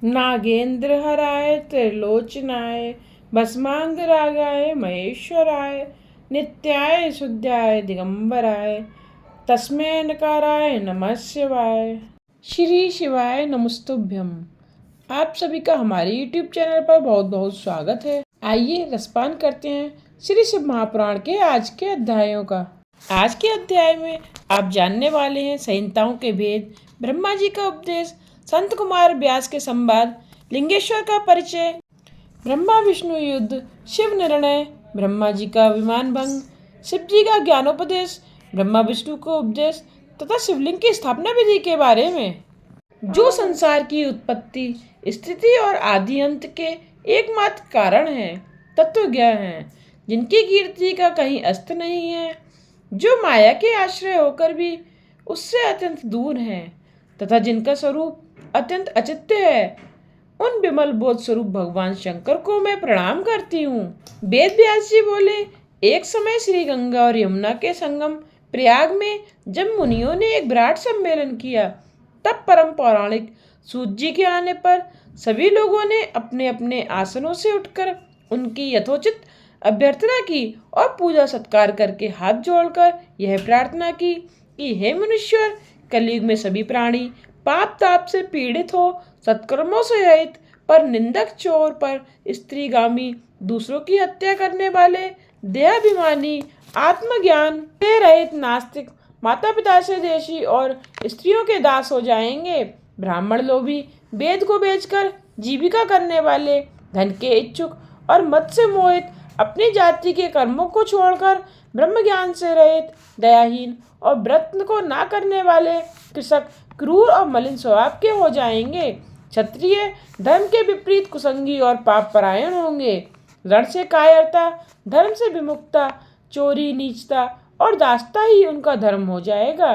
नागेंद्रहराय त्रिलोचनाय भस्मांगरागाय महेश्वराय नित्याय शुद्धाय दिगंबराय तस्मै नकाराय नमः शिवाय। श्री शिवाय नमस्तुभ्यम। आप सभी का हमारे YouTube चैनल पर बहुत बहुत स्वागत है। आइए रसपान करते हैं श्री शिव महापुराण के आज के अध्यायों का। आज के अध्याय में आप जानने वाले हैं संहिताओं के भेद, ब्रह्मा जी का उपदेश, संत कुमार व्यास के संवाद, लिंगेश्वर का परिचय, ब्रह्मा विष्णु युद्ध, शिव निर्णय, ब्रह्मा जी का विमान भंग, शिव जी का ज्ञानोपदेश, ब्रह्मा विष्णु को उपदेश तथा शिवलिंग की स्थापना विधि के बारे में। जो संसार की उत्पत्ति, स्थिति और आदि अंत के एकमात्र कारण हैं, तत्वज्ञ हैं, जिनकी कीर्ति का कहीं अस्त नहीं है, जो माया के आश्रय होकर भी उससे अत्यंत दूर हैं तथा जिनका स्वरूप अत्यंत अचित्य है, उन विमल बोध स्वरूप भगवान शंकर को मैं प्रणाम करती हूँ। वेद व्यास जी बोले, एक समय श्री गंगा और यमुना के संगम प्रयाग में जब मुनियों ने एक विराट सम्मेलन किया, तब परम पौराणिक सूत जी के आने पर सभी लोगों ने अपने अपने आसनों से उठकर उनकी यथोचित अभ्यर्थना की और पूजा सत्कार करके हाथ जोड़कर यह प्रार्थना की कि हे मुनीश्वर, कलयुग में सभी प्राणी पाप ताप से पीड़ित हो, सत्कर्मों से रहित, पर निंदक, चोर, पर स्त्रीगामी, दूसरों की हत्या करने वाले, देहाभिमानी, आत्मज्ञान से रहित नास्तिक, माता पिता से देशी और स्त्रियों के दास हो जाएंगे। ब्राह्मण लोभी, वेद को बेचकर जीविका करने वाले, धन के इच्छुक और मत से मोहित, अपनी जाति के कर्मों को छोड़कर ब्रह्म ज्ञान से रहित, दयाहीन और व्रत को ना करने वाले कृषक क्रूर और मलिन स्वभाव के हो जाएंगे। क्षत्रिय धर्म के विपरीत कुसंगी और पाप परायण होंगे। रण से कायरता, धर्म से विमुखता, चोरी, नीचता और दासता ही उनका धर्म हो जाएगा।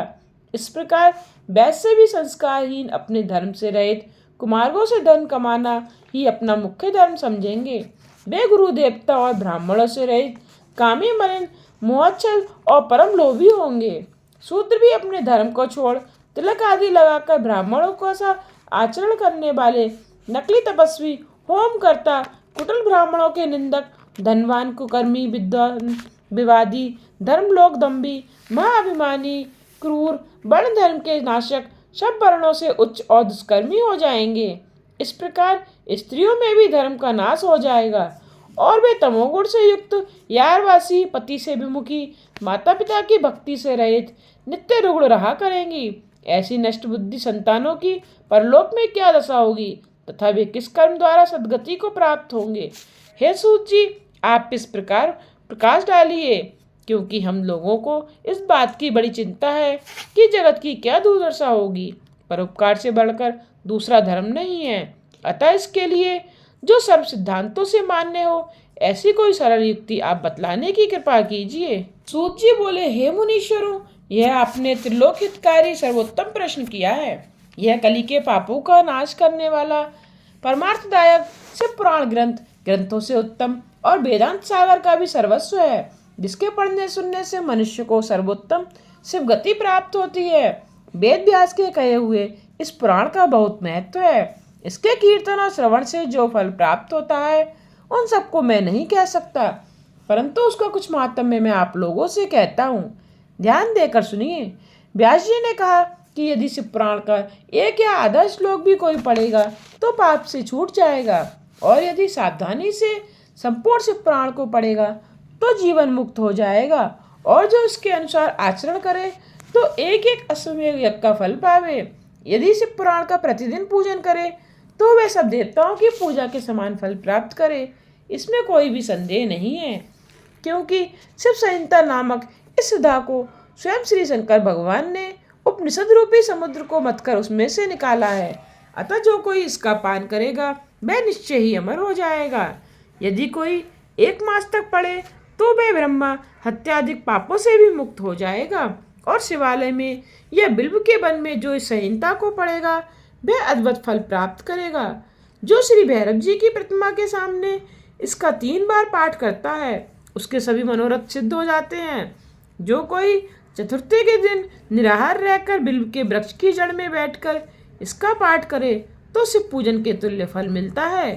इस प्रकार वैसे भी संस्कारहीन अपने धर्म से रहित कुमार्गों से धन कमाना ही अपना मुख्य धर्म समझेंगे। वे गुरु देवता और ब्राह्मणों से रहित कामी, मलिन, मोहच्छल और परम लोभी होंगे। शूद्र भी अपने धर्म को छोड़ तिलक आदि लगाकर ब्राह्मणों को सा आचरण करने वाले, नकली तपस्वी, होम करता, कुटिल ब्राह्मणों के निंदक, धनवान, कुकर्मी, विद्वान, विवादी, धर्मलोक दम्भी, महाअभिमानी, क्रूर, वर्ण धर्म के नाशक, सब वर्णों से उच्च और दुष्कर्मी हो जाएंगे। इस प्रकार स्त्रियों में भी धर्म का नाश हो जाएगा और वे तमोगुण से युक्त, यारवासी, पति से विमुखी, माता पिता की भक्ति से रहित, नित्य रुग्ण रहा करेंगी। ऐसी नष्ट बुद्धि संतानों की परलोक में क्या दशा होगी तथा वे किस कर्म द्वारा सद्गति को प्राप्त होंगे। हे सूत जी, आप इस प्रकार प्रकाश डालिए, क्योंकि हम लोगों को इस बात की बड़ी चिंता है कि जगत की क्या दुर्दशा होगी। परोपकार से बढ़कर दूसरा धर्म नहीं है, अतः इसके लिए जो सर्व सिद्धांतों से मान्य हो, ऐसी कोई सरल युक्ति आप बतलाने की कृपा कीजिए। सूत जी बोले, हे मुनीश्वरों, यह आपने त्रिलोक हितकारी सर्वोत्तम प्रश्न किया है। यह कली के पापों का नाश करने वाला परमार्थदायक शिव पुराण ग्रंथों से उत्तम और वेदांत सागर का भी सर्वस्व है, जिसके पढ़ने सुनने से मनुष्य को सर्वोत्तम शिव गति प्राप्त होती है। वेद व्यास के कहे हुए इस पुराण का बहुत महत्व है। इसके कीर्तन और श्रवण से जो फल प्राप्त होता है, उन सबको मैं नहीं कह सकता, परंतु उसका कुछ महात्म्य मैं आप लोगों से कहता हूँ। ध्यान देकर सुनिए। व्यास जी ने कहा कि यदि शिव पुराण का एक या आधा श्लोक भी कोई पढ़ेगा तो पाप से छूट जाएगा, और यदि सावधानी से संपूर्ण शिव पुराण को पढ़ेगा तो जीवन मुक्त हो जाएगा, और जो इसके अनुसार आचरण करे तो एक एक अश्वमेध यज्ञ का फल पावे। यदि शिव पुराण का प्रतिदिन पूजन करे तो वह सब देवताओं की पूजा के समान फल प्राप्त करे, इसमें कोई भी संदेह नहीं है, क्योंकि शिव संहिता नामक इस सुधा को स्वयं श्री शंकर भगवान ने उपनिषद रूपी समुद्र को मथकर उसमें से निकाला है। अतः जो कोई इसका पान करेगा वह निश्चय ही अमर हो जाएगा। यदि कोई 1 मास तक पढ़े तो वह ब्रह्मा हत्यादिक पापों से भी मुक्त हो जाएगा, और शिवालय में या बिल्व के वन में जो इस संहिता को पढ़ेगा वह अद्भुत फल प्राप्त करेगा। जो श्री भैरव जी की प्रतिमा के सामने इसका 3 बार पाठ करता है, उसके सभी मनोरथ सिद्ध हो जाते हैं। जो कोई चतुर्थी के दिन निराहार रहकर बिल्व के वृक्ष की जड़ में बैठकर इसका पाठ करे तो शिव पूजन के तुल्य फल मिलता है।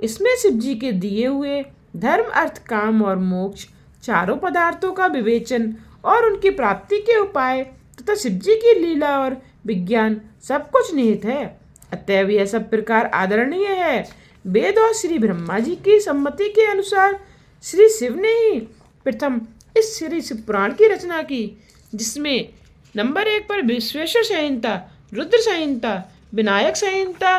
इसमें शिव जी के दिए हुए धर्म, अर्थ, काम और मोक्ष चारों पदार्थों का विवेचन और उनकी प्राप्ति के उपाय तथा शिव जी की लीला और विज्ञान सब कुछ निहित है। अतएव यह सब प्रकार आदरणीय है। वेद और श्री ब्रह्मा जी की सम्मति के अनुसार श्री शिव ने ही प्रथम इस श्री शिव पुराण की रचना की, जिसमें नंबर 1 पर विश्वेश्वर संहिता, रुद्र संहिता, विनायक संहिता,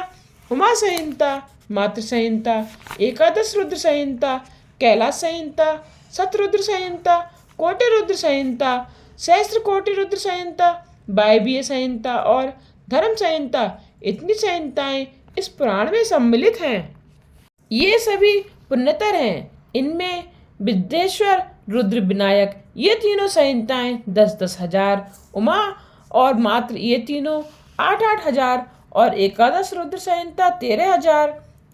उमा संहिता, मातृ संहिता, एकादश रुद्र संहिता, कैलाश संहिता, शतरुद्र संहिता, कोटि रुद्र संहिता, सहस्त्र कोटि रुद्र संहिता, वायवीय संहिता और धर्म संहिता, इतनी संहिताएं इस पुराण में सम्मिलित हैं। ये सभी पुण्यतर हैं। इनमें विद्येश्वर, रुद्र, विनायक ये तीनों संहिताएं 10-10 हजार, उमा और मात्र ये तीनों 8-8 हजार और एकादश रुद्र संहिता 13,000,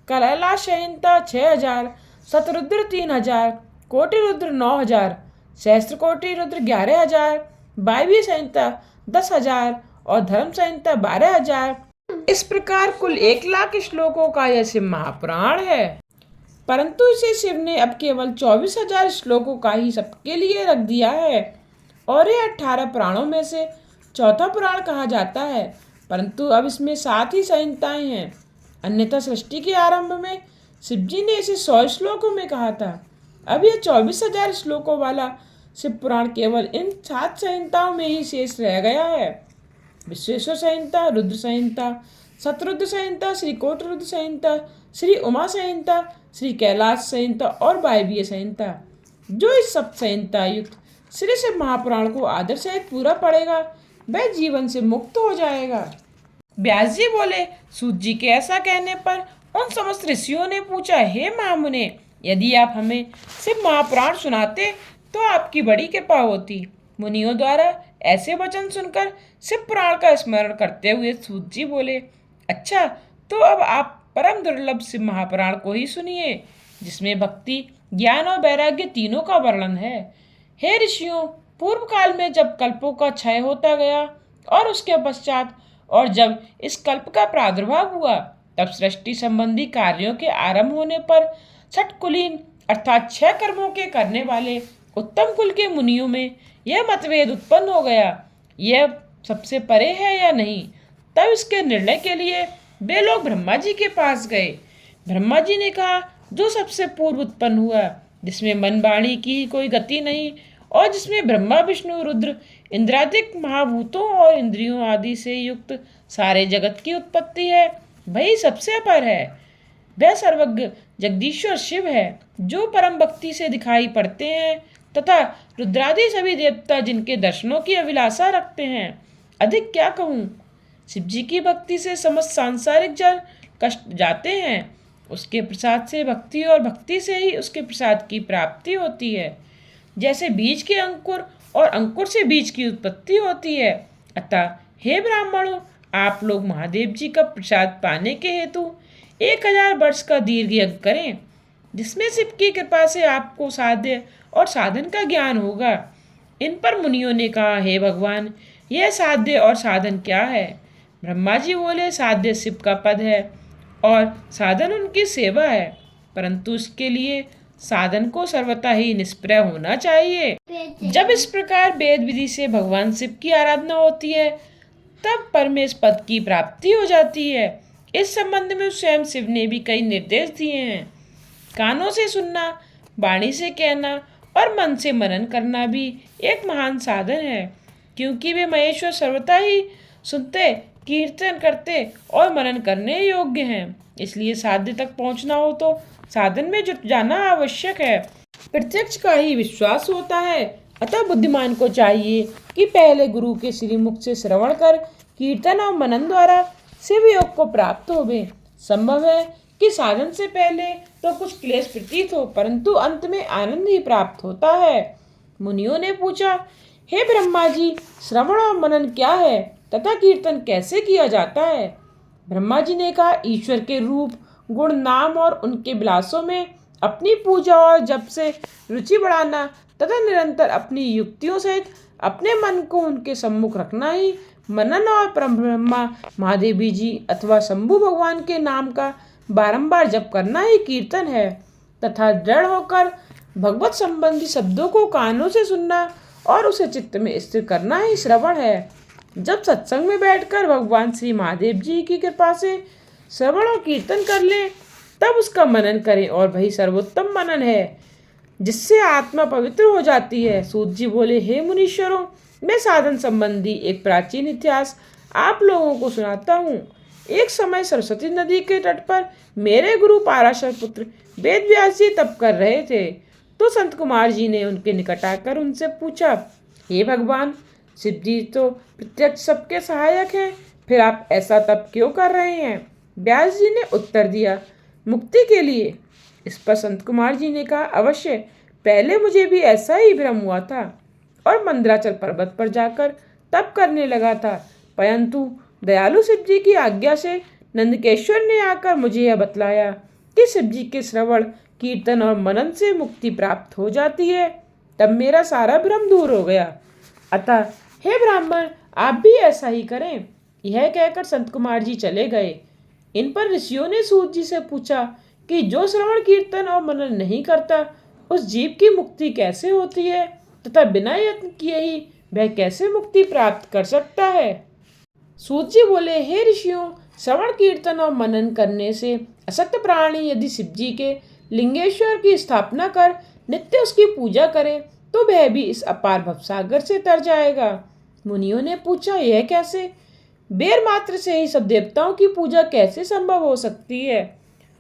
कैलाश संहिता 6,000, शतरुद्र 3,000, कोटि रुद्र 9,000, सहस्त्र कोटि रुद्र 11,000, वायवीय संहिता 10,000 और धर्म संहिता 12,000। इस प्रकार कुल 1,00,000 श्लोकों का यह शिव महापुराण है। परंतु इसे शिव ने अब केवल 24,000 श्लोकों का ही सबके लिए रख दिया है और ये 18 पुराणों में से चौथा पुराण कहा जाता है। परंतु अब इसमें 7 ही संहिताएं हैं। अन्यथा सृष्टि के आरंभ में शिव जी ने इसे 100 श्लोकों में कहा था। अब यह 24,000 श्लोकों वाला शिव पुराण केवल इन 7 संहिताओं में ही शेष रह गया है। विश्वेश्वर संहिता, रुद्र संहिता, शतरुद्र संहिता, श्री कोटि रुद्र संहिता, श्री उमा संहिता, श्री कैलाश संहिता और वायवीय संहिता। जो इस सब संहिता युक्त श्री शिव महापुराण को आदर सहित पूरा पढ़ेगा वह जीवन से मुक्त हो जाएगा। व्यास जी बोले, सूत जी के ऐसा कहने पर उन समस्त ऋषियों ने पूछा, हे महामुने, यदि आप हमें शिव महापुराण सुनाते तो आपकी बड़ी कृपा होती। मुनियों द्वारा ऐसे वचन सुनकर शिव पुराण का स्मरण करते हुए सूत जी बोले, अच्छा, तो अब आप परम दुर्लभ शिव महापुराण को ही सुनिए, जिसमें भक्ति, ज्ञान और वैराग्य तीनों का वर्णन है। हे ऋषियों, पूर्व काल में जब कल्पों का क्षय होता गया और उसके पश्चात और जब इस कल्प का प्रादुर्भाव हुआ, तब सृष्टि संबंधी कार्यों के आरंभ होने पर छठ कुलीन अर्थात 6 कर्मों के करने वाले उत्तम कुल के मुनियों में यह मतभेद उत्पन्न हो गया, यह सबसे परे है या नहीं। तब इसके निर्णय के लिए वे लोग ब्रह्मा जी के पास गए। ब्रह्मा जी ने कहा, जो सबसे पूर्व उत्पन्न हुआ, जिसमें मन वाणी की कोई गति नहीं और जिसमें ब्रह्मा, विष्णु, रुद्र, इंद्रादिक महाभूतों और इंद्रियों आदि से युक्त सारे जगत की उत्पत्ति है, वही सबसे अपर है। वह सर्वज्ञ जगदीश्वर शिव है, जो परम भक्ति से दिखाई पड़ते हैं तथा रुद्रादि सभी देवता जिनके दर्शनों की अभिलाषा रखते हैं। अधिक क्या कहूँ, शिव जी की भक्ति से समस्त सांसारिक जन कष्ट जाते हैं। उसके प्रसाद से भक्ति और भक्ति से ही उसके प्रसाद की प्राप्ति होती है। जैसे बीज के अंकुर और अंकुर से बीज की उत्पत्ति होती है। अतः हे ब्राह्मणों, आप लोग महादेव जी का प्रसाद पाने के हेतु 1000 वर्ष का दीर्घ यज्ञ करें, जिसमें शिव की कृपा से आपको साध्य और साधन का ज्ञान होगा। इन पर मुनियों ने कहा, हे भगवान, यह साध्य और साधन क्या है? ब्रह्मा जी बोले, साध्य शिव का पद है और साधन उनकी सेवा है, परंतु इसके लिए साधन को सर्वथा ही निष्प्रय होना चाहिए। जब इस प्रकार वेद विधि से भगवान शिव की आराधना होती है, तब परमेश पद की प्राप्ति हो जाती है। इस संबंध में स्वयं शिव ने भी कई निर्देश दिए हैं। कानों से सुनना, वाणी से कहना और मन से मनन करना भी एक महान साधन है, क्योंकि वे महेश्वर सर्वथा ही सुनते, कीर्तन करते और मनन करने योग्य हैं। इसलिए साध्य तक पहुंचना हो तो साधन में जुट जाना आवश्यक है। प्रत्यक्ष का ही विश्वास होता है। अतः बुद्धिमान को चाहिए कि पहले गुरु के श्रीमुख से श्रवण कर कीर्तन और मनन द्वारा शिव योग को प्राप्त होवे। संभव है कि साधन से पहले तो कुछ क्लेश प्रतीत हो, परंतु अंत में आनंद ही प्राप्त होता है। मुनियों ने पूछा, हे ब्रह्मा जी, श्रवण और मनन क्या है तथा कीर्तन कैसे किया जाता है? ब्रह्मा जी ने कहा, ईश्वर के रूप, गुण, नाम और उनके विलासों में अपनी पूजा और जप से रुचि बढ़ाना तथा निरंतर अपनी युक्तियों सहित अपने मन को उनके सम्मुख रखना ही मनन और परब्रह्मा महादेवी जी अथवा शंभु भगवान के नाम का बारंबार जप करना ही कीर्तन है तथा दृढ़ होकर भगवत संबंधी शब्दों को कानों से सुनना और उसे चित्त में स्थिर करना ही श्रवण है। जब सत्संग में बैठकर भगवान श्री महादेव जी की कृपा से श्रवण और कीर्तन कर लें तब उसका मनन करें और वही सर्वोत्तम मनन है जिससे आत्मा पवित्र हो जाती है। सूत जी बोले, हे मुनीश्वरों, मैं साधन संबंधी एक प्राचीन इतिहास आप लोगों को सुनाता हूँ। एक समय सरस्वती नदी के तट पर मेरे गुरु पाराशर पुत्र वेद व्यास जी तप कर रहे थे तो संत कुमार जी ने उनके निकट आकर उनसे पूछा, हे भगवान, शिव जी तो प्रत्यक्ष सबके सहायक हैं, फिर आप ऐसा तप क्यों कर रहे हैं? व्यास जी ने उत्तर दिया, मुक्ति के लिए। इस पर संत कुमार जी ने कहा, अवश्य, पहले मुझे भी ऐसा ही भ्रम हुआ था और मंदराचल पर्वत पर जाकर तप करने लगा था, परंतु दयालु शिव जी की आज्ञा से नंदकेश्वर ने आकर मुझे यह बतलाया कि शिव जी के श्रवण कीर्तन और मनन से मुक्ति प्राप्त हो जाती है। तब मेरा सारा भ्रम दूर हो गया। अतः हे ब्राह्मण, आप भी ऐसा ही करें। यह कहकर संत कुमार जी चले गए। इन पर ऋषियों ने सूत जी से पूछा कि जो श्रवण कीर्तन और मनन नहीं करता उस जीव की मुक्ति कैसे होती है तथा बिना यत्न किए ही वह कैसे मुक्ति प्राप्त कर सकता है? सूत जी बोले, हे ऋषियों, श्रवण कीर्तन और मनन करने से असक्त प्राणी यदि शिव जी के लिंगेश्वर की स्थापना कर नित्य उसकी पूजा करे तो वह भी इस अपार भवसागर से तर जाएगा। मुनियों ने पूछा, यह कैसे? बेर मात्र से ही सब देवताओं की पूजा कैसे संभव हो सकती है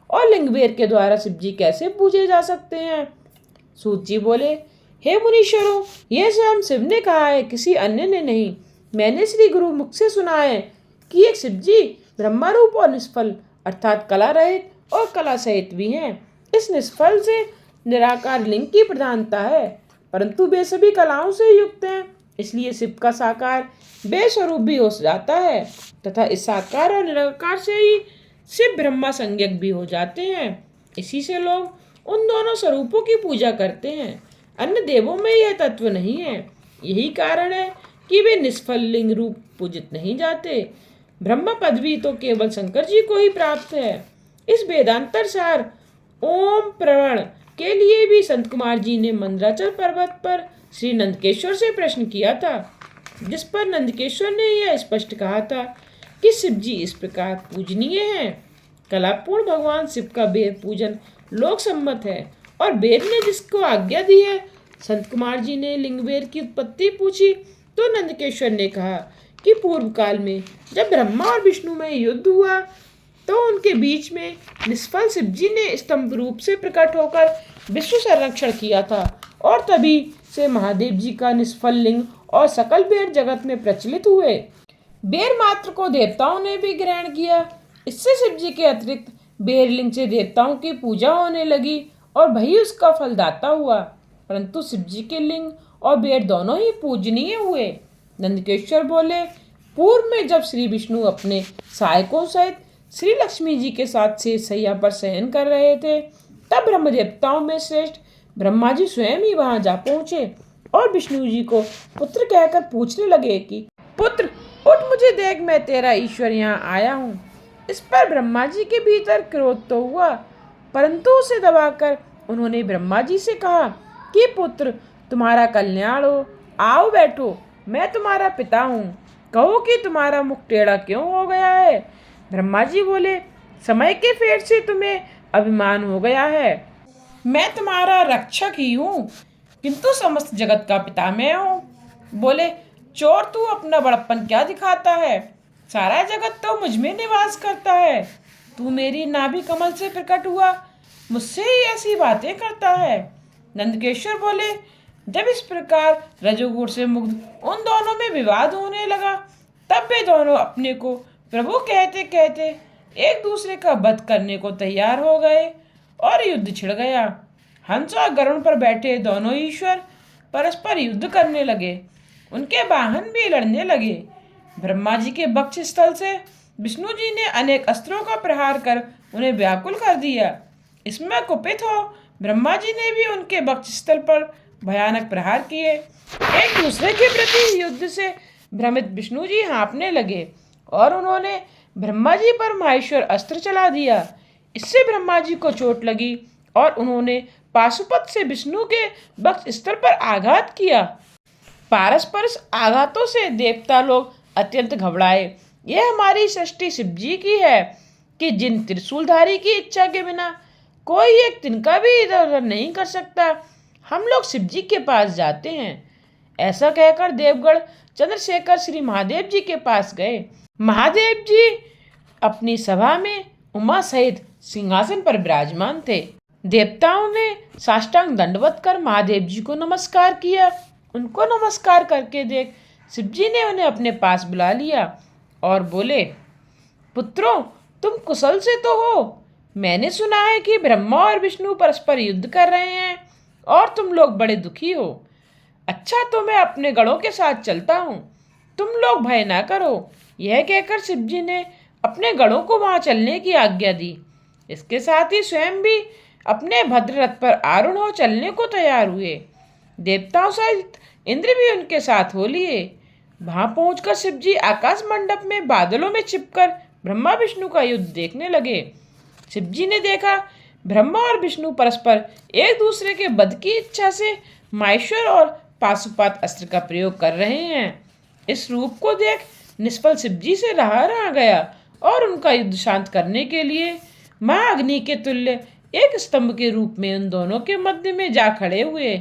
और लिंगबेर के द्वारा शिव जी कैसे पूजे जा सकते हैं? सूत जी बोले, हे मुनीश्वरों, यह स्वयं शिव ने कहा है, किसी अन्य ने नहीं। मैंने श्री गुरु मुख से सुना है कि एक शिव जी ब्रह्मरूप और निष्फल अर्थात कला रहित और कला सहित भी हैं। इस निष्फल से निराकार लिंग की प्रधानता है, परंतु वे सभी कलाओं से युक्त हैं, इसलिए शिव का साकार बेस्वरूप भी हो जाता है तथा इस साकार और निराकार से ही शिव ब्रह्मा संज्ञक भी हो जाते हैं। इसी से लोग उन दोनों स्वरूपों की पूजा करते हैं। अन्य देवों में यह तत्व नहीं है। यही कारण है कि वे निष्फल लिंग रूप पूजित नहीं जाते। ब्रह्म पदवी तो केवल शंकर जी को ही प्राप्त है। इस वेदांतर सार ओम प्रवण के लिए भी संत कुमार जी ने मंदराचल पर्वत पर श्री नंदकेश्वर से प्रश्न किया था, जिस पर नंदकेश्वर ने यह स्पष्ट कहा था कि शिव जी इस प्रकार पूजनीय हैं। कलापूर्ण भगवान शिव का बेद पूजन लोक सम्मत है और वेद ने जिसको आज्ञा दी है। संत कुमार जी ने लिंगबेर की उत्पत्ति पूछी तो नंदकेश्वर ने कहा कि पूर्व काल में जब ब्रह्मा और विष्णु में युद्ध हुआ तो उनके बीच में निष्फल शिव जी ने स्तंभ रूप से प्रकट होकर विश्व संरक्षण किया था और तभी से महादेव जी का निष्फल लिंग और सकल बेर जगत में प्रचलित हुए। बेर मात्र को देवताओं ने भी ग्रहण किया। इससे शिव जी के अतिरिक्त बेर लिंग से देवताओं की पूजा होने लगी और वही उसका फलदाता हुआ, परंतु शिव जी के लिंग और बेर दोनों ही पूजनीय हुए। नंदकेश्वर बोले, पूर्व में जब श्री विष्णु अपने सहायकों सहित श्री लक्ष्मी जी के साथ से सैया पर शयन कर रहे थे तब ब्रह्म देवताओं में श्रेष्ठ ब्रह्मा जी स्वयं ही वहां जा पहुंचे और विष्णु जी को पुत्र कहकर पूछने लगे कि पुत्र उठ, मुझे देख, मैं तेरा ईश्वर यहाँ आया हूँ। इस पर ब्रह्मा जी के भीतर क्रोध तो हुआ, परंतु उसे दबाकर उन्होंने ब्रह्मा जी से कहा कि पुत्र, तुम्हारा कल्याण हो, आओ बैठो, मैं तुम्हारा पिता हूँ, कहो कि तुम्हारा मुख टेढ़ा क्यों हो गया है? ब्रह्मा जी बोले, समय के फेर से तुम्हें अभिमान हो गया है। मैं तुम्हारा रक्षक ही हूँ, किंतु समस्त जगत का पिता मैं हूँ। बोले, चोर, तू अपना बड़प्पन क्या दिखाता है? सारा जगत तो मुझ में निवास करता है। तू मेरी नाभि कमल से प्रकट हुआ, मुझसे ही ऐसी बातें करता है। नंदकेश्वर बोले, जब इस प्रकार रजोगुण से मुग्ध उन दोनों में विवाद होने लगा तब वे दोनों अपने को प्रभु कहते कहते एक दूसरे का वध करने को तैयार हो गए और युद्ध छिड़ गया। हंस और गरुड़ पर बैठे दोनों ईश्वर परस्पर युद्ध करने लगे। उनके वाहन भी लड़ने लगे। ब्रह्मा जी के वक्ष स्थल से विष्णु जी ने अनेक अस्त्रों का प्रहार कर उन्हें व्याकुल कर दिया। इसमें कुपित हो ब्रह्मा जी ने भी उनके वक्ष स्थल पर भयानक प्रहार किए। एक दूसरे के प्रति युद्ध से भ्रमित विष्णु जी हाँफने लगे और उन्होंने ब्रह्मा जी पर माहेश्वर अस्त्र चला दिया। इससे ब्रह्मा जी को चोट लगी और उन्होंने पाशुपत से विष्णु के वक्ष स्थल पर आघात किया। पारस्परिक आघातों से देवता लोग अत्यंत घबराए। यह हमारी सृष्टि शिव जी की है कि जिन त्रिशूलधारी की इच्छा के बिना कोई एक तिनका भी इधर उधर नहीं कर सकता, हम लोग शिव जी के पास जाते हैं। ऐसा कहकर देवगढ़ चंद्रशेखर श्री महादेव जी के पास गए। महादेव जी अपनी सभा में उमा सहित सिंहासन पर विराजमान थे। देवताओं ने साष्टांग दंडवत कर महादेव जी को नमस्कार किया। उनको नमस्कार करके देख शिव जी ने उन्हें अपने पास बुला लिया और बोले, पुत्रों, तुम कुशल से तो हो? मैंने सुना है कि ब्रह्मा और विष्णु परस्पर युद्ध कर रहे हैं और तुम लोग बड़े दुखी हो। अच्छा, तो मैं अपने गणों के साथ चलता हूँ, तुम लोग भय ना करो। यह कहकर शिव जी ने अपने गणों को वहां चलने की आज्ञा दी। इसके साथ ही स्वयं भी अपने भद्र रथ पर आरूढ़ हो चलने को तैयार हुए। देवताओं सहित इंद्र भी उनके साथ हो लिए। वहां पहुंचकर शिव जी आकाश मंडप में बादलों में छिपकर ब्रह्मा विष्णु का युद्ध देखने लगे। शिव जी ने देखा ब्रह्मा और विष्णु परस्पर एक दूसरे के वध की इच्छा से माहेश्वर और पाशुपात अस्त्र का प्रयोग कर रहे हैं। इस रूप को देख निष्फल शिव जी से रहा गया और उनका युद्ध शांत करने के लिए महाअग्नि के तुल्य एक स्तंभ के रूप में उन दोनों के मध्य में जा खड़े हुए।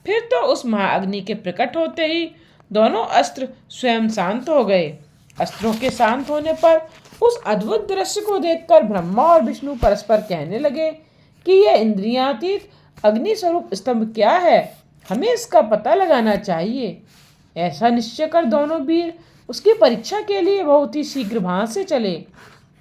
फिर तो उस महाअग्नि के प्रकट होते ही दोनों अस्त्र स्वयं शांत हो गए। अस्त्रों के शांत होने पर उस अद्भुत दृश्य को देखकर ब्रह्मा और विष्णु परस्पर कहने लगे कि यह इंद्रियातीत अग्नि स्वरूप स्तंभ क्या है, हमें इसका पता लगाना चाहिए। ऐसा निश्चय कर दोनों वीर उसकी परीक्षा के लिए बहुत ही शीघ्र वहां से चले।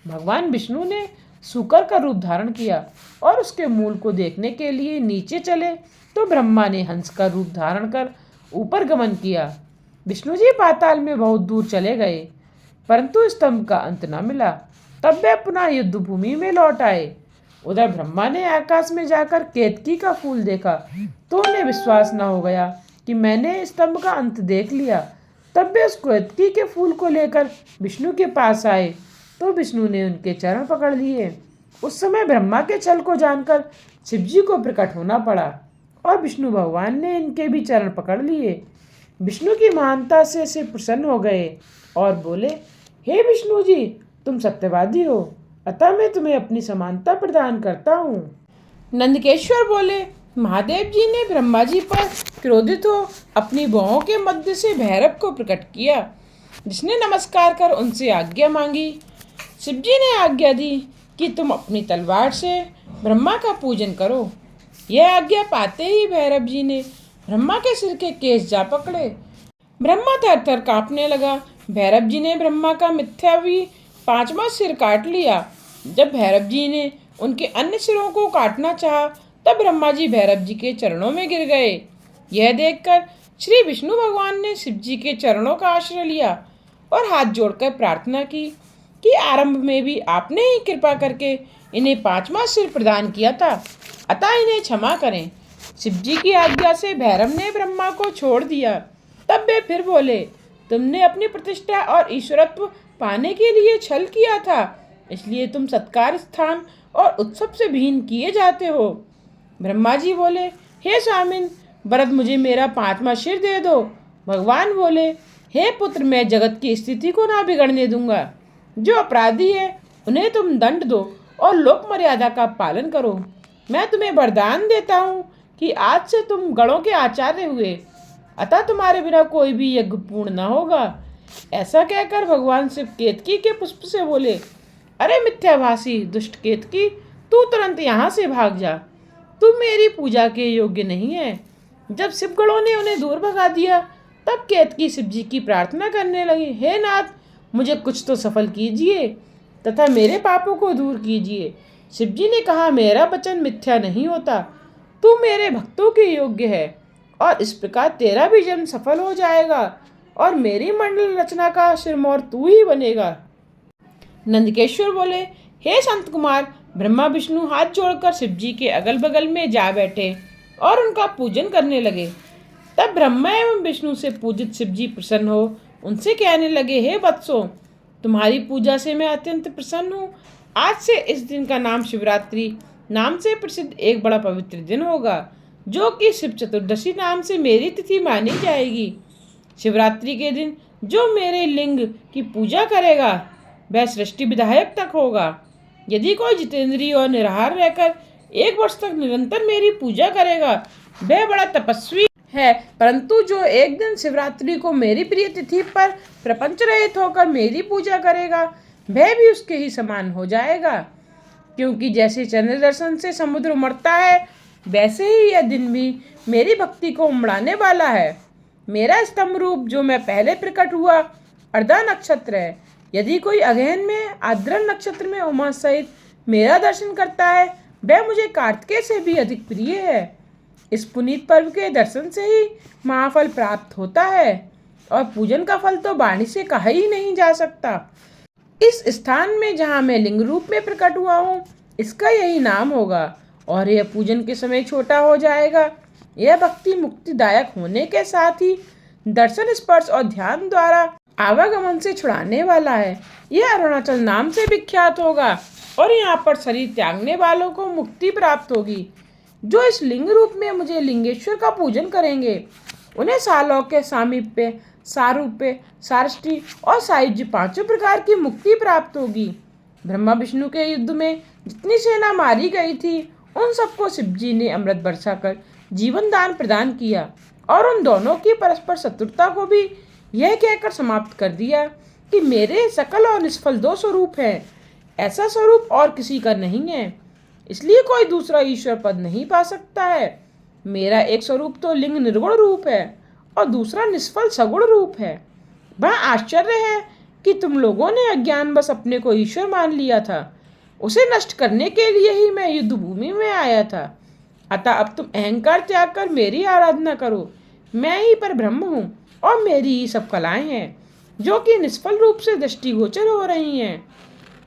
भगवान विष्णु ने सूकर का रूप धारण किया और उसके मूल को देखने के लिए नीचे चले तो ब्रह्मा ने हंस का रूप धारण कर ऊपर गमन किया। विष्णु जी पाताल में बहुत दूर चले गए, परंतु स्तंभ का अंत न मिला। तब वे पुनः युद्ध भूमि में लौट आए। उधर ब्रह्मा ने आकाश में जाकर केतकी का फूल देखा तो उन्हें विश्वास न हो गया कि मैंने स्तंभ का अंत देख लिया। तब वे उस केतकी के फूल को लेकर विष्णु के पास आए तो विष्णु ने उनके चरण पकड़ लिए। उस समय ब्रह्मा के छल को जानकर शिव जी को प्रकट होना पड़ा और विष्णु भगवान ने इनके भी चरण पकड़ लिए। विष्णु की महानता से प्रसन्न हो गए और बोले, हे विष्णु जी, तुम सत्यवादी हो, अतः मैं तुम्हें अपनी समानता प्रदान करता हूँ। नंदकेश्वर बोले, महादेव जी ने ब्रह्मा जी पर क्रोधित हो अपनी भुजाओं के मध्य से भैरव को प्रकट किया, जिसने नमस्कार कर उनसे आज्ञा मांगी। शिव जी ने आज्ञा दी कि तुम अपनी तलवार से ब्रह्मा का पूजन करो। यह आज्ञा पाते ही भैरव जी ने ब्रह्मा के सिर के केस जा पकड़े। ब्रह्मा थर थर कांपने लगा। भैरव जी ने ब्रह्मा का मिथ्या भी 5वां सिर काट लिया। जब भैरव जी ने उनके अन्य सिरों को काटना चाहा तब ब्रह्मा जी भैरव जी के चरणों में गिर गए। यह देखकर श्री विष्णु भगवान ने शिव जी के चरणों का आश्रय लिया और हाथ जोड़कर प्रार्थना की कि आरंभ में भी आपने ही कृपा करके इन्हें 5वां सिर प्रदान किया था, अतः इन्हें क्षमा करें। शिव जी की आज्ञा से भैरव ने ब्रह्मा को छोड़ दिया। तब वे फिर बोले, तुमने अपनी प्रतिष्ठा और ईश्वरत्व पाने के लिए छल किया था, इसलिए तुम सत्कार स्थान और उत्सव से भिन्न किए जाते हो। ब्रह्मा जी बोले, हे स्वामिन, वरद मुझे मेरा 5वां सिर दे दो। भगवान बोले, हे पुत्र, मैं जगत की स्थिति को ना बिगड़ने दूंगा। जो अपराधी है उन्हें तुम दंड दो और लोक मर्यादा का पालन करो। मैं तुम्हें वरदान देता हूँ कि आज से तुम गणों के आचार्य हुए, अतः तुम्हारे बिना कोई भी यज्ञ पूर्ण न होगा। ऐसा कहकर भगवान शिव केतकी के पुष्प से बोले, अरे मिथ्याभाषी दुष्ट केतकी, तू तुरंत यहाँ से भाग जा, तू मेरी पूजा के योग्य नहीं है। जब शिव गणों ने उन्हें दूर भगा दिया तब केतकी शिव जी की प्रार्थना करने लगी, हे नाथ, मुझे कुछ तो सफल कीजिए तथा मेरे पापों को दूर कीजिए। शिव जी ने कहा, मेरा वचन मिथ्या नहीं होता, तू मेरे भक्तों के योग्य है और इस प्रकार तेरा भी जन्म सफल हो जाएगा और मेरी मंडल रचना का सिरमौर तू ही बनेगा। नंदकेश्वर बोले, हे संत कुमार, ब्रह्मा विष्णु हाथ जोड़कर शिव जी के अगल बगल में जा बैठे और उनका पूजन करने लगे। तब ब्रह्मा एवं विष्णु से पूजित शिव जी प्रसन्न हो उनसे कहने लगे, हे वत्सों, तुम्हारी पूजा से मैं अत्यंत प्रसन्न हूँ। आज से इस दिन का नाम शिवरात्रि नाम से प्रसिद्ध एक बड़ा पवित्र दिन होगा, जो कि शिव चतुर्दशी नाम से मेरी तिथि मानी जाएगी। शिवरात्रि के दिन जो मेरे लिंग की पूजा करेगा वह सृष्टि विधायक तक होगा। यदि कोई जितेंद्रिय और निराहार रहकर 1 वर्ष तक निरंतर मेरी पूजा करेगा वह बड़ा तपस्वी है, परंतु जो एक दिन शिवरात्रि को मेरी प्रिय तिथि पर प्रपंच रहित होकर मेरी पूजा करेगा वह भी उसके ही समान हो जाएगा। क्योंकि जैसे चंद्र दर्शन से समुद्र उमड़ता है वैसे ही यह दिन भी मेरी भक्ति को उमड़ाने वाला है। मेरा स्तंभ रूप जो मैं पहले प्रकट हुआ अर्धा नक्षत्र है। यदि कोई अगहन में आद्र नक्षत्र में उमा सहित मेरा दर्शन करता है वह मुझे कार्तिकेय से भी अधिक प्रिय है। इस पुनीत पर्व के दर्शन से ही महाफल प्राप्त होता है और पूजन का फल तो वाणी से कहा ही नहीं जा सकता। इस स्थान में जहाँ मैं लिंग रूप में प्रकट हुआ हूँ इसका यही नाम होगा और यह पूजन के समय छोटा हो जाएगा। यह भक्ति मुक्तिदायक होने के साथ ही दर्शन, स्पर्श और ध्यान द्वारा आवागमन से छुड़ाने वाला है। यह अरुणाचल नाम से विख्यात होगा और यहाँ पर शरीर त्यागने वालों को मुक्ति प्राप्त होगी। जो इस लिंग रूप में मुझे लिंगेश्वर का पूजन करेंगे उन्हें सालोक्य, सामीप्य, सारूप्य, सारष्टि और सायुज्य 5 प्रकार की मुक्ति प्राप्त होगी। ब्रह्मा विष्णु के युद्ध में जितनी सेना मारी गई थी उन सबको शिव जी ने अमृत बरसाकर जीवन दान प्रदान किया और उन दोनों की परस्पर शत्रुता को भी यह कहकर समाप्त कर दिया कि मेरे सकल और निष्फल 2 स्वरूप हैं। ऐसा स्वरूप और किसी का नहीं है, इसलिए कोई दूसरा ईश्वर पद नहीं पा सकता है। मेरा एक स्वरूप तो लिंग निर्गुण रूप है और दूसरा निष्फल सगुण रूप है। वह आश्चर्य है कि तुम लोगों ने अज्ञानवश अपने को ईश्वर मान लिया था। उसे नष्ट करने के लिए ही मैं युद्ध भूमि में आया था। अतः अब तुम अहंकार त्याग कर मेरी आराधना करो। मैं ही पर ब्रह्म हूँ और मेरी ही सब कलाएं हैं जो कि निष्फल रूप से दृष्टिगोचर हो रही हैं।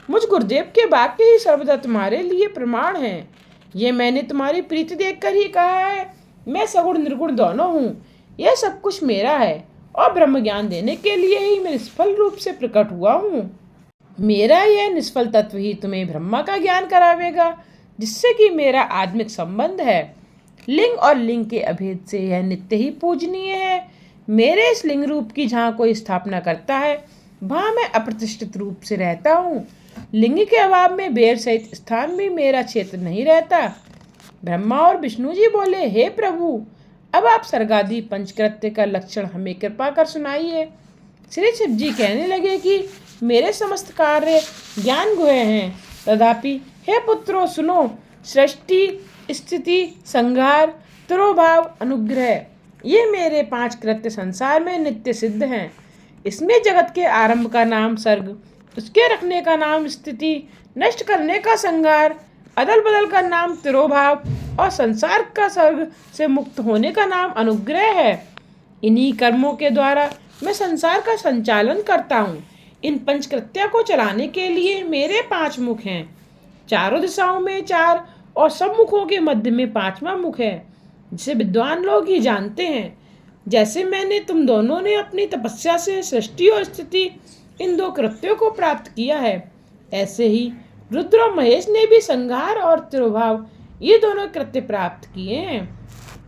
मुझ गुरुदेव के वाक्य ही सर्वदा तुम्हारे लिए प्रमाण हैं। ये मैंने तुम्हारी प्रीति देखकर ही कहा है। मैं सगुण निर्गुण दोनों हूँ। यह सब कुछ मेरा है और ब्रह्म ज्ञान देने के लिए ही मैं निष्फल रूप से प्रकट हुआ हूँ। मेरा यह निष्फल तत्व ही तुम्हें ब्रह्मा का ज्ञान करावेगा, जिससे कि मेरा आत्मिक संबंध है। लिंग और लिंग के अभेद से यह नित्य ही पूजनीय है। मेरे इस लिंग रूप की जहाँ कोई स्थापना करता है वहाँ मैं अप्रतिष्ठित रूप से रहता हूँ। लिंग के अभाव में बेर सहित स्थान भी मेरा क्षेत्र नहीं रहता। ब्रह्मा और विष्णु जी बोले, हे प्रभु, अब आप सर्गादि पंचकृत्य का लक्षण हमें कृपा कर सुनाइए। श्री शिव जी कहने लगे कि मेरे समस्त कार्य ज्ञान गुहे हैं, तथापि हे पुत्रों सुनो। सृष्टि, स्थिति, संहार, तिरोभाव, अनुग्रह, ये मेरे 5 कृत्य संसार में नित्य सिद्ध हैं। इसमें जगत के आरंभ का नाम सर्ग, उसके रखने का नाम स्थिति, नष्ट करने का संहार, अदल बदल का नाम तिरोभाव और संसार का सर्ग से मुक्त होने का नाम अनुग्रह है। इन्हीं कर्मों के द्वारा मैं संसार का संचालन करता हूँ। इन पंचकृत्य को चलाने के लिए मेरे 5 मुख हैं। चारों दिशाओं में 4 और सब मुखों के मध्य में 5वां मुख है, जिसे विद्वान लोग ही जानते हैं। जैसे मैंने तुम दोनों ने अपनी तपस्या से सृष्टि और स्थिति इन 2 कृत्यों को प्राप्त किया है, ऐसे ही रुद्र और महेश ने भी संहार और तिरोभाव ये दोनों कृत्य प्राप्त किए हैं,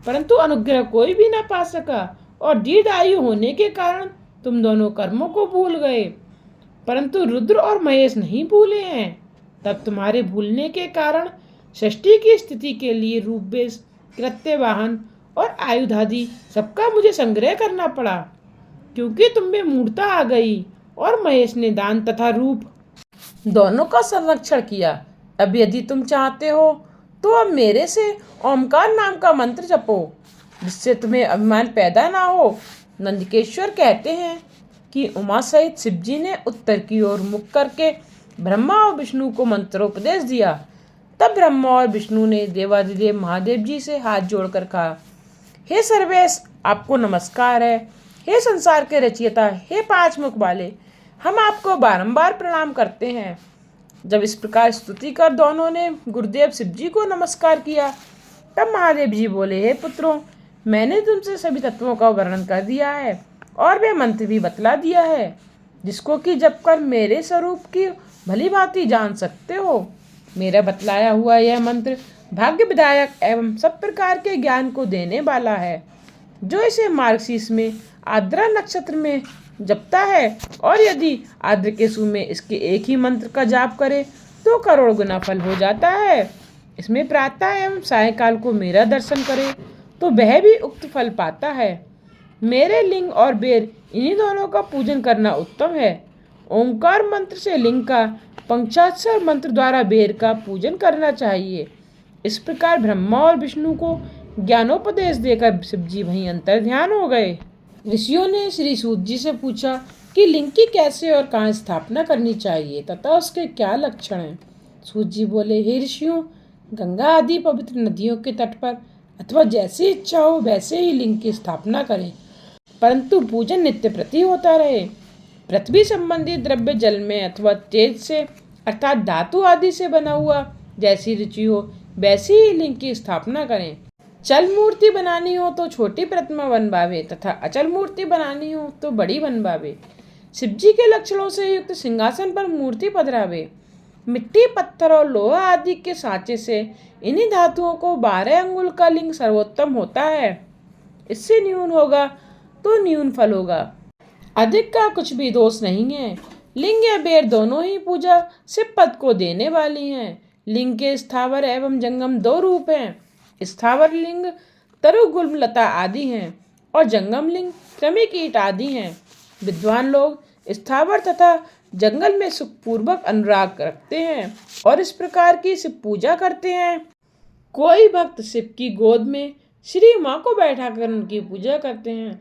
परंतु अनुग्रह कोई भी न पा सका और दीर्घ आयु होने के कारण तुम दोनों कर्मों को भूल गए, परंतु रुद्र और महेश नहीं भूले हैं। तब तुम्हारे भूलने के कारण सृष्टि की स्थिति के लिए रूप बेश, कृत्य, वाहन और आयुधादि सबका मुझे संग्रह करना पड़ा, क्योंकि तुम में मूढ़ता आ गई और महेश ने दान तथा रूप दोनों का संरक्षण किया। अब यदि तुम चाहते हो तो अब मेरे से ओमकार नाम का मंत्र जपो, जिससे तुम्हें अभिमान पैदा ना हो। नंदकेश्वर कहते हैं कि उमा सहित शिव जी ने उत्तर की ओर मुख करके ब्रह्मा और विष्णु को मंत्रोपदेश दिया। तब ब्रह्मा और विष्णु ने देवादिदेव महादेव जी से हाथ जोड़कर कहा, हे सर्वेश, आपको नमस्कार है। हे संसार के रचयिता, हे 5 मुख वाले, हम आपको बारंबार प्रणाम करते हैं। जब इस प्रकार स्तुति कर दोनों ने गुरुदेव शिव जी को नमस्कार किया, तब महादेव जी बोले, हे पुत्रों, मैंने तुमसे सभी तत्वों का वर्णन कर दिया है और वे मंत्र भी बतला दिया है, जिसको कि जप कर मेरे स्वरूप की भली भांति जान सकते हो। मेरा बतलाया हुआ यह मंत्र भाग्य विधायक एवं सब प्रकार के ज्ञान को देने वाला है। जो इसे मार्गशीर्ष में आर्द्रा नक्षत्र में जपता है और यदि आर्द्र केशु में इसके एक ही मंत्र का जाप करे तो करोड़ गुना फल हो जाता है। इसमें प्रातः एवं सायंकाल को मेरा दर्शन करे तो वह भी उक्त फल पाता है। मेरे लिंग और बेर इन्हीं दोनों का पूजन करना उत्तम है। ओंकार मंत्र से लिंग का, पंचाक्षर मंत्र द्वारा बेर का पूजन करना चाहिए। इस प्रकार ब्रह्मा और विष्णु को ज्ञानोपदेश देकर शिवजी वहीं अंतर ध्यान हो गए। ऋषियों ने श्री सूत जी से पूछा कि लिंग की कैसे और कहाँ स्थापना करनी चाहिए तथा उसके क्या लक्षण हैं। सूत जी बोले, हे ऋषियों, गंगा आदि पवित्र नदियों के तट पर अथवा जैसी इच्छा हो वैसे ही लिंग की स्थापना करें, परंतु पूजन नित्य प्रति होता रहे। पृथ्वी संबंधी द्रव्य जल में अथवा तेज से अर्थात धातु आदि से बना हुआ जैसी रुचि हो वैसी ही लिंग की स्थापना करें। चल मूर्ति बनानी हो तो छोटी प्रतिमा बनवावे तथा अचल मूर्ति बनानी हो तो बड़ी बनवावे। शिवजी के लक्षणों से युक्त सिंहासन पर मूर्ति पधरावे। मिट्टी, पत्थर और लोहा आदि के सांचे से इन्हीं धातुओं को 12 अंगुल का लिंग सर्वोत्तम होता है। इससे न्यून होगा तो न्यून फल होगा, अधिक का कुछ भी दोष नहीं है। लिंग या बेर दोनों ही पूजा शिव पद को देने वाली हैं। लिंग के स्थावर एवं जंगम 2 रूप हैं। स्थावर लिंग तरु गुल्म लता आदि हैं और जंगम लिंग क्रमिक ईट आदि हैं। विद्वान लोग स्थावर तथा जंगल में सुखपूर्वक अनुराग रखते हैं और इस प्रकार की शिव पूजा करते हैं। कोई भक्त शिव की गोद में श्री माँ को बैठाकर उनकी पूजा करते हैं।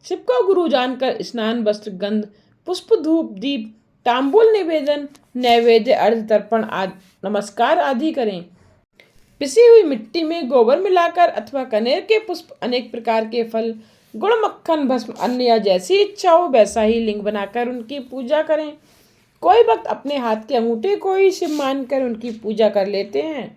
शिव को गुरु जानकर स्नान, वस्त्र, गंध, पुष्प, धूप, दीप, तांबूल निवेदन, नैवेद्य, अर्घ, तर्पण आदि नमस्कार आदि करें। पिसी हुई मिट्टी में गोबर मिलाकर अथवा कनेर के पुष्प, अनेक प्रकार के फल, गुड़, मक्खन, भस्म, अन्न या जैसी इच्छा हो वैसा ही लिंग बनाकर उनकी पूजा करें। कोई भक्त अपने हाथ के अंगूठे को ही शिव मानकर उनकी पूजा कर लेते हैं।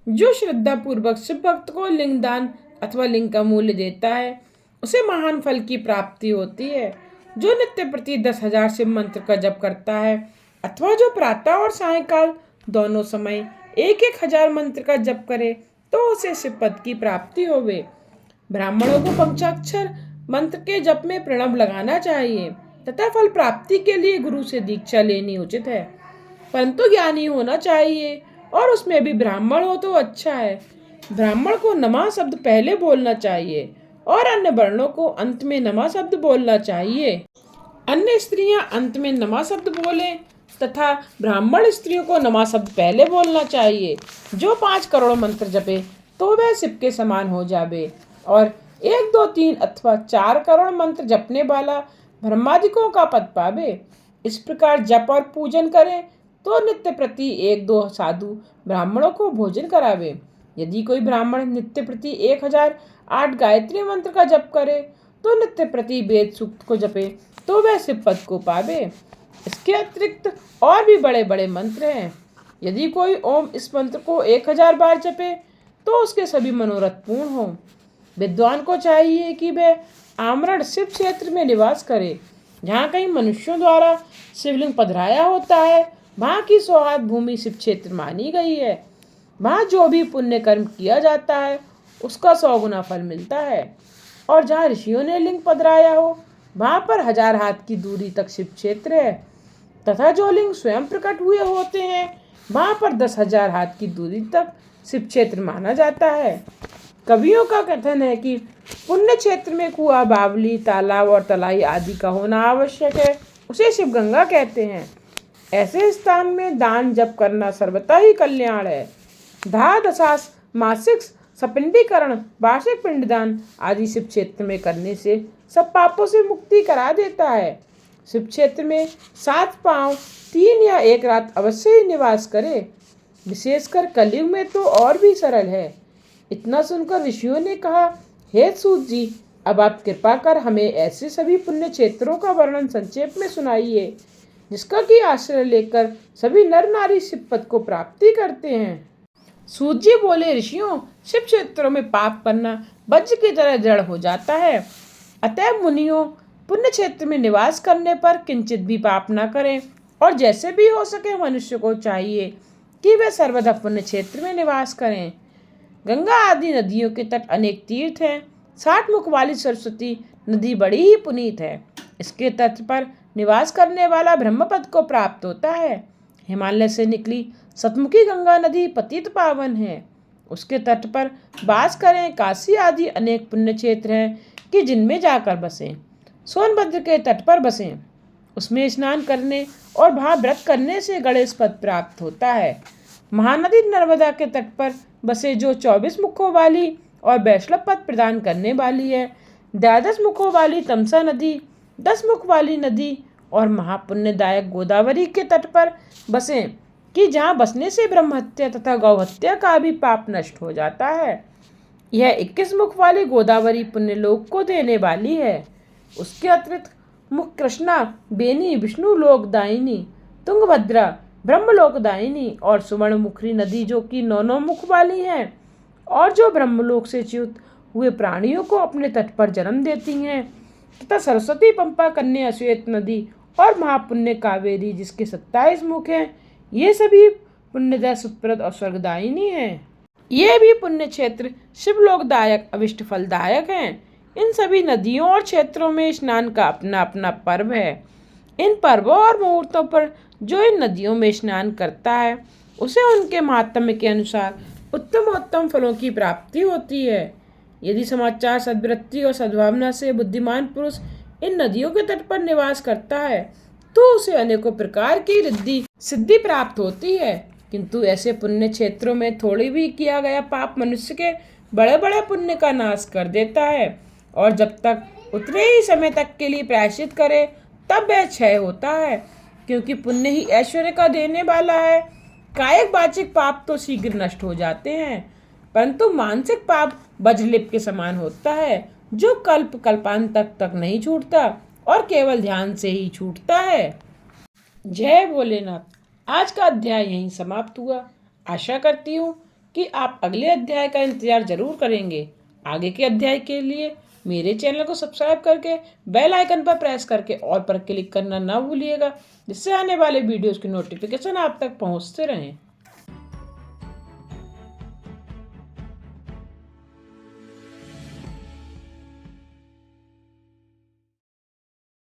जो श्रद्धा पूर्वक शिव भक्त को लिंग दान अथवा लिंग का मूल्य देता है उसे महान फल की प्राप्ति होती है। जो नित्य प्रति 10,000 शिव मंत्र का जप करता है अथवा जो प्रातः और सायंकाल दोनों समय 1,000 मंत्र का जप करे तो उसे शिव पद की प्राप्ति होवे। ब्राह्मणों को पंचाक्षर मंत्र के जप में प्रणव लगाना चाहिए तथा फल प्राप्ति के लिए गुरु से दीक्षा लेनी उचित है, परंतु ज्ञानी होना चाहिए और उसमें भी ब्राह्मण हो तो अच्छा है। ब्राह्मण को नमः शब्द पहले बोलना चाहिए और अन्य वर्णों को अंत में नमः शब्द बोलना चाहिए। अन्य स्त्रियां अंत में नमः शब्द बोलें तथा ब्राह्मण स्त्रियों को नमः शब्द पहले बोलना चाहिए। जो 5 करोड़ मंत्र जपे तो वह शिव के समान हो जावे और 1, 2, 3 अथवा 4 करोड़ मंत्र जपने वाला ब्रह्मादिकों का पद पावे। इस प्रकार जप और पूजन करें तो नित्य प्रति 1-2 साधु ब्राह्मणों को भोजन करावे। यदि कोई ब्राह्मण नित्य प्रति 1008 गायत्री मंत्र का जप करे तो नित्य प्रति वेद सूक्त को जपे तो वह शिव पद को पावे। इसके अतिरिक्त और भी बड़े बड़े मंत्र हैं। यदि कोई ओम इस मंत्र को 1000 बार जपे तो उसके सभी मनोरथ पूर्ण हों। विद्वान को चाहिए कि वह आमरण शिव क्षेत्र में निवास करे। जहाँ कहीं मनुष्यों द्वारा शिवलिंग पधराया होता है वहाँ की सौहार्द भूमि शिव क्षेत्र मानी गई है। वहाँ जो भी पुण्य कर्म किया जाता है उसका 100 गुना फल मिलता है। और जहाँ ऋषियों ने लिंग पधराया हो वहाँ पर 1000 हाथ की दूरी तक शिव क्षेत्र है तथा जो लिंग स्वयं प्रकट हुए होते हैं वहाँ पर 10,000 हाथ की दूरी तक शिव क्षेत्र माना जाता है। कवियों का कथन है कि पुण्य क्षेत्र में कुआं, बावली, तालाब और तलाई आदि का होना आवश्यक है, उसे शिव गंगा कहते हैं। ऐसे स्थान में दान जप करना सर्वथा ही कल्याण है। दाह, दशास, मासिक सपिंडीकरण, वार्षिक पिंडदान आदि शिव क्षेत्र में करने से सब पापों से मुक्ति करा देता है। शिव क्षेत्र में 7 पांव 3 या 1 रात अवश्य ही निवास करे। विशेषकर कलयुग में तो और भी सरल है। इतना सुनकर ऋषियों ने कहा, हे सूत जी, अब आप कृपा कर हमें ऐसे सभी पुण्य क्षेत्रों का वर्णन संक्षेप में सुनाइए जिसका कि आश्रय लेकर सभी नर नारी शिव पद को प्राप्ति करते हैं। सूत जी बोले, ऋषियों, शिव क्षेत्रों में पाप करना वज्र की तरह दृढ़ हो जाता है। अतः मुनियों, पुण्य क्षेत्र में निवास करने पर किंचित भी पाप न करें, और जैसे भी हो सके मनुष्य को चाहिए कि वे सर्वदा पुण्य क्षेत्र में निवास करें। गंगा आदि नदियों के तट अनेक तीर्थ हैं। 60 मुख वाली सरस्वती नदी बड़ी ही पुनीत है। इसके तट पर निवास करने वाला ब्रह्मपद को प्राप्त होता है। हिमालय से निकली सतमुखी गंगा नदी पतित पावन है। उसके तट पर वास करें। काशी आदि अनेक पुण्य क्षेत्र हैं कि जिनमें जाकर बसें। सोनभद्र के तट पर बसें। उसमें स्नान करने और वहाँ व्रत करने से गणेश पद प्राप्त होता है। महानदी नर्मदा के तट पर बसे, जो 24 मुखों वाली और वैष्णव पद प्रदान करने वाली है। 12 मुखों वाली तमसा नदी, 10 मुख वाली नदी और महापुण्यदायक गोदावरी के तट पर बसें कि जहाँ बसने से ब्रह्महत्या तथा गौहत्या का भी पाप नष्ट हो जाता है। यह 21 मुख वाली गोदावरी पुण्यलोक को देने वाली है। उसके अतिरिक्त मुख कृष्णा, बेनी, विष्णु लोकदायिनी, तुंगभद्रा ब्रह्मलोकदायिनी और सुवर्णमुखी नदी, जो कि 9 मुख वाली हैं और जो ब्रह्मलोक से च्युत हुए प्राणियों को अपने तट पर जन्म देती हैं, तथा सरस्वती, पंपा, कन्या, श्वेत नदी और महापुण्य कावेरी, जिसके 27 मुख हैं, ये सभी पुण्यदा, सुप्रद और स्वर्गदायिनी हैं। ये भी पुण्य क्षेत्र शिवलोकदायक, अविष्ट फलदायक हैं। इन सभी नदियों और क्षेत्रों में स्नान का अपना अपना पर्व है। इन पर्वों और मुहूर्तों पर जो इन नदियों में स्नान करता है, उसे उनके महात्म्य के अनुसार उत्तम फलों की प्राप्ति होती है। यदि समाचार, सद्वृत्ति और सद्भावना से बुद्धिमान पुरुष इन नदियों के तट पर निवास करता है, तो उसे अनेकों प्रकार की रिद्धि सिद्धि प्राप्त होती है। किंतु ऐसे पुण्य क्षेत्रों में थोड़ी भी किया गया पाप मनुष्य के बड़े बड़े पुण्य का नाश कर देता है, और जब तक उतने ही समय तक के लिए प्रायश्चित करे तब वह क्षय होता है, क्योंकि पुण्य ही ऐश्वर्य का देने वाला है। कायिक वाचिक पाप तो शीघ्र नष्ट हो जाते हैं, परंतु मानसिक पाप वज्रलेप के समान होता है, जो कल्प कल्पांत तक नहीं छूटता और केवल ध्यान से ही छूटता है। जय भोलेनाथ। आज का अध्याय यहीं समाप्त हुआ। आशा करती हूँ कि आप अगले अध्याय का इंतजार जरूर करेंगे। आगे के अध्याय के लिए मेरे चैनल को सब्सक्राइब करके बेल आइकन पर प्रेस करके ऑल पर क्लिक करना ना भूलिएगा, जिससे आने वाले वीडियोस की नोटिफिकेशन आप तक पहुँचते रहें।